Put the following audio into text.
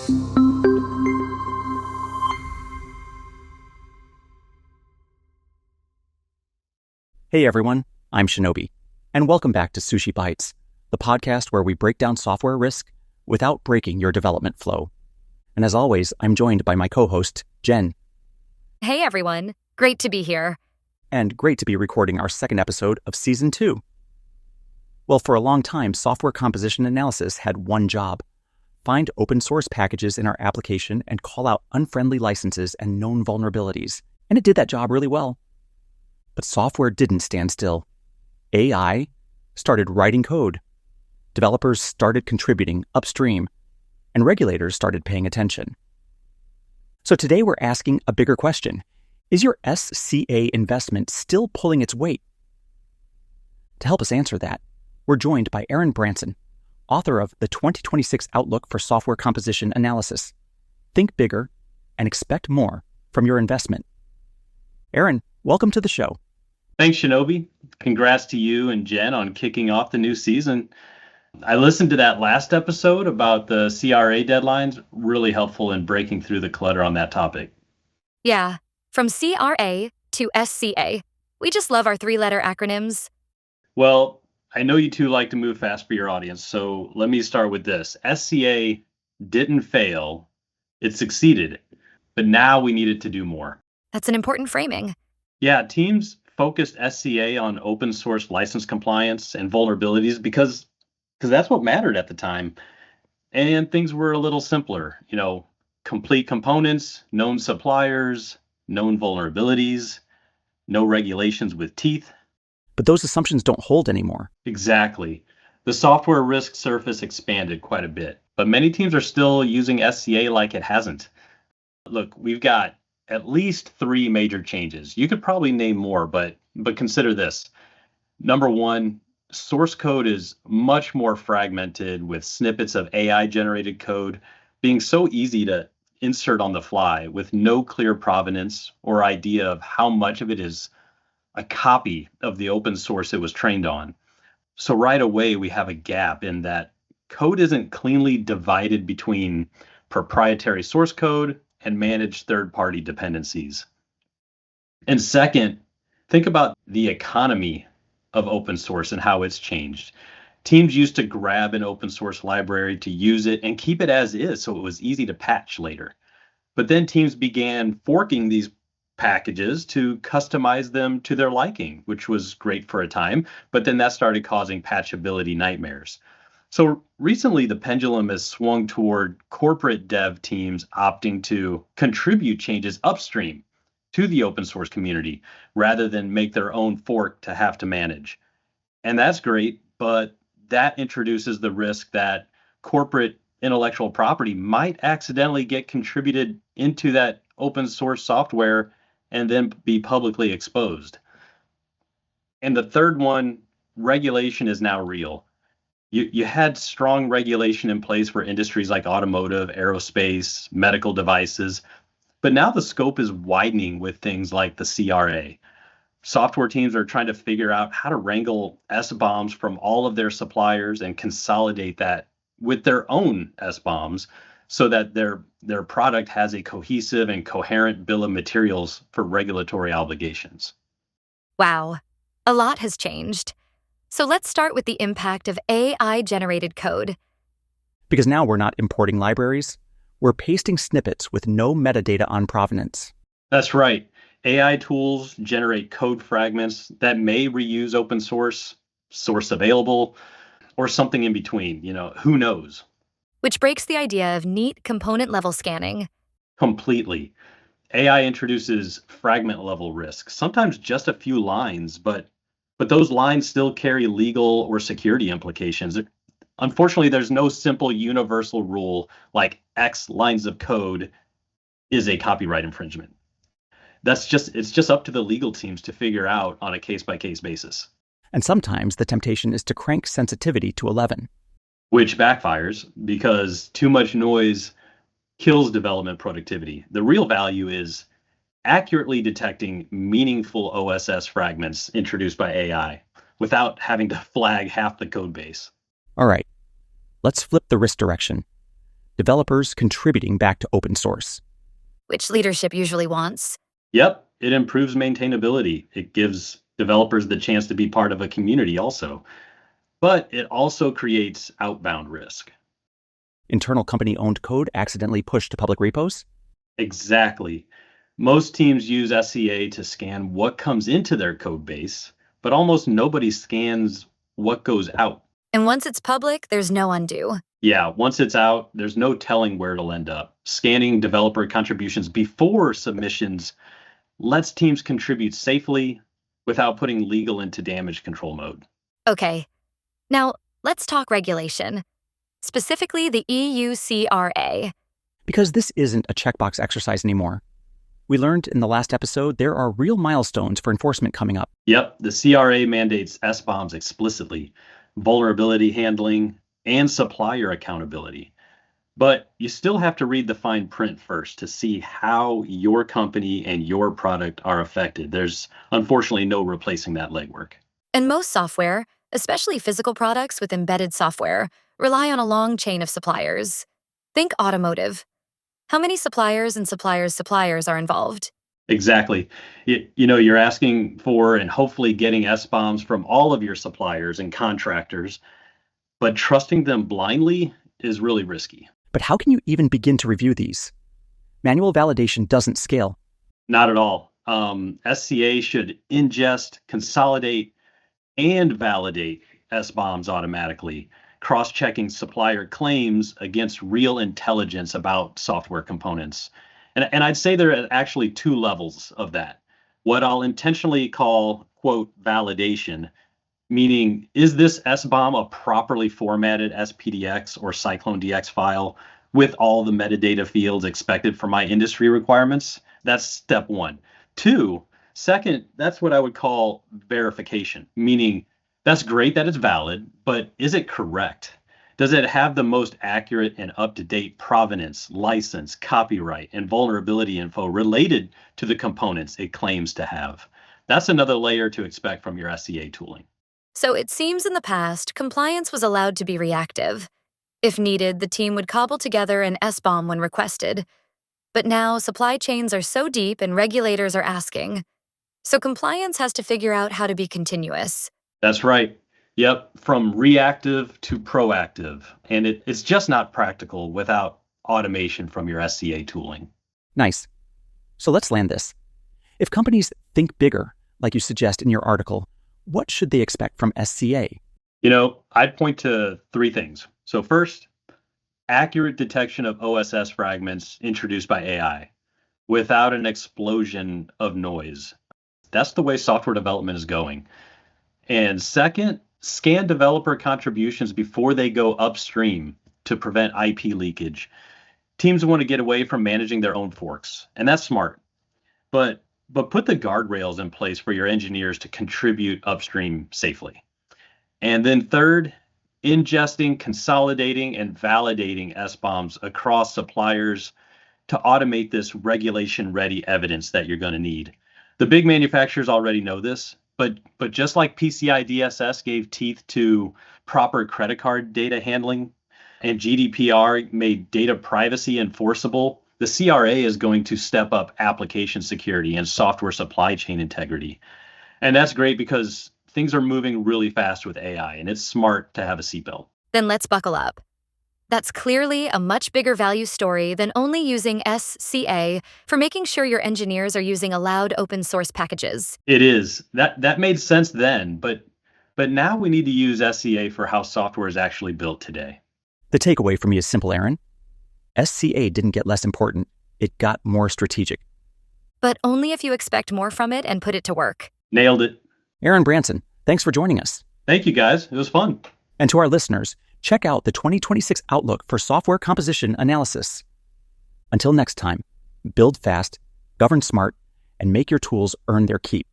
Hey everyone, I'm Shinobi, and welcome back to Sushi Bytes, the podcast where we break down software risk without breaking your development flow. And as always, I'm joined by my co-host, Jen. Hey everyone, great to be here. And great to be recording our second episode of Season 2. Well, for a long time, software composition analysis had one job: find open source packages in our application and call out unfriendly licenses and known vulnerabilities. And it did that job really well. But software didn't stand still. AI started writing code. Developers started contributing upstream, and regulators started paying attention. So today we're asking a bigger question. Is your SCA investment still pulling its weight? To help us answer that, we're joined by Aaron Branson, author of the 2026 Outlook for Software Composition Analysis. Think bigger and expect more from your investment. Aaron, welcome to the show. Thanks, Shinobi. Congrats to you and Jen on kicking off the new season. I listened to that last episode about the CRA deadlines, really helpful in breaking through the clutter on that topic. Yeah, from CRA to SCA. We just love our three-letter acronyms. Well, I know you two like to move fast for your audience, so let me start with this. SCA didn't fail, it succeeded, but now we needed to do more. That's an important framing. Yeah, teams focused SCA on open source license compliance and vulnerabilities because that's what mattered at the time. And things were a little simpler, complete components, known suppliers, known vulnerabilities, no regulations with teeth. But those assumptions don't hold anymore. Exactly. The software risk surface expanded quite a bit, but many teams are still using SCA like it hasn't. Look, we've got at least 3 major changes. You could probably name more, but consider this. Number 1, source code is much more fragmented, with snippets of AI-generated code being so easy to insert on the fly with no clear provenance or idea of how much of it is a copy of the open source it was trained on. So right away, we have a gap in that code isn't cleanly divided between proprietary source code and managed third-party dependencies. And second, think about the economy of open source and how it's changed. Teams used to grab an open source library to use it and keep it as is, so it was easy to patch later. But then teams began forking these packages to customize them to their liking, which was great for a time, but then that started causing patchability nightmares. So recently, the pendulum has swung toward corporate dev teams opting to contribute changes upstream to the open source community rather than make their own fork to have to manage. And that's great, but that introduces the risk that corporate intellectual property might accidentally get contributed into that open source software and then be publicly exposed. And the third one, regulation is now real. You had strong regulation in place for industries like automotive, aerospace, medical devices, but now the scope is widening with things like the CRA. Software teams are trying to figure out how to wrangle SBOMs from all of their suppliers and consolidate that with their own SBOMs so that their product has a cohesive and coherent bill of materials for regulatory obligations. Wow, a lot has changed. So let's start with the impact of AI-generated code. Because now we're not importing libraries, we're pasting snippets with no metadata on provenance. That's right. AI tools generate code fragments that may reuse open source available, or something in between. Who knows? Which breaks the idea of neat component-level scanning. Completely. AI introduces fragment-level risk, sometimes just a few lines, but those lines still carry legal or security implications. Unfortunately, there's no simple universal rule like X lines of code is a copyright infringement. It's just up to the legal teams to figure out on a case-by-case basis. And sometimes the temptation is to crank sensitivity to 11. Which backfires because too much noise kills development productivity. The real value is accurately detecting meaningful OSS fragments introduced by AI without having to flag half the code base. All right, let's flip the risk direction. developers contributing back to open source. Which leadership usually wants. Yep, it improves maintainability. It gives developers the chance to be part of a community also. But it also creates outbound risk. Internal company-owned code accidentally pushed to public repos? Exactly. Most teams use SCA to scan what comes into their code base, but almost nobody scans what goes out. And once it's public, there's no undo. Yeah, once it's out, there's no telling where it'll end up. Scanning developer contributions before submissions lets teams contribute safely without putting legal into damage control mode. Okay, now let's talk regulation, specifically the EU CRA. Because this isn't a checkbox exercise anymore. We learned in the last episode there are real milestones for enforcement coming up. Yep, the CRA mandates SBOMs explicitly, vulnerability handling, and supplier accountability. But you still have to read the fine print first to see how your company and your product are affected. There's unfortunately no replacing that legwork. And most software, especially physical products with embedded software, rely on a long chain of suppliers. Think automotive. How many suppliers and suppliers are involved? Exactly. You're asking for and hopefully getting SBOMs from all of your suppliers and contractors, but trusting them blindly is really risky. But how can you even begin to review these? Manual validation doesn't scale. Not at all. SCA should ingest, consolidate, and validate SBOMs automatically, cross-checking supplier claims against real intelligence about software components. And I'd say there are actually two levels of that. What I'll intentionally call, quote, validation, meaning is this SBOM a properly formatted SPDX or CycloneDX file with all the metadata fields expected for my industry requirements? That's step one. Second, that's what I would call verification, meaning that's great that it's valid, but is it correct? Does it have the most accurate and up-to-date provenance, license, copyright, and vulnerability info related to the components it claims to have? That's another layer to expect from your SCA tooling. So it seems in the past, compliance was allowed to be reactive. If needed, the team would cobble together an SBOM when requested. But now supply chains are so deep and regulators are asking. So compliance has to figure out how to be continuous. That's right. Yep, from reactive to proactive. And it's just not practical without automation from your SCA tooling. Nice. So let's land this. If companies think bigger, like you suggest in your article, what should they expect from SCA? I'd point to three things. So first, accurate detection of OSS fragments introduced by AI without an explosion of noise. That's the way software development is going. And second, scan developer contributions before they go upstream to prevent IP leakage. Teams want to get away from managing their own forks, and that's smart. But put the guardrails in place for your engineers to contribute upstream safely. And then third, ingesting, consolidating, and validating SBOMs across suppliers to automate this regulation-ready evidence that you're going to need. The big manufacturers already know this, but just like PCI DSS gave teeth to proper credit card data handling and GDPR made data privacy enforceable, the CRA is going to step up application security and software supply chain integrity. And that's great because things are moving really fast with AI, and it's smart to have a seatbelt. Then let's buckle up. That's clearly a much bigger value story than only using SCA for making sure your engineers are using allowed open source packages. It is. That made sense then, but now we need to use SCA for how software is actually built today. The takeaway for me is simple, Aaron. SCA didn't get less important. It got more strategic. But only if you expect more from it and put it to work. Nailed it. Aaron Branson, thanks for joining us. Thank you, guys. It was fun. And to our listeners, check out the 2026 Outlook for Software Composition Analysis. Until next time, build fast, govern smart, and make your tools earn their keep.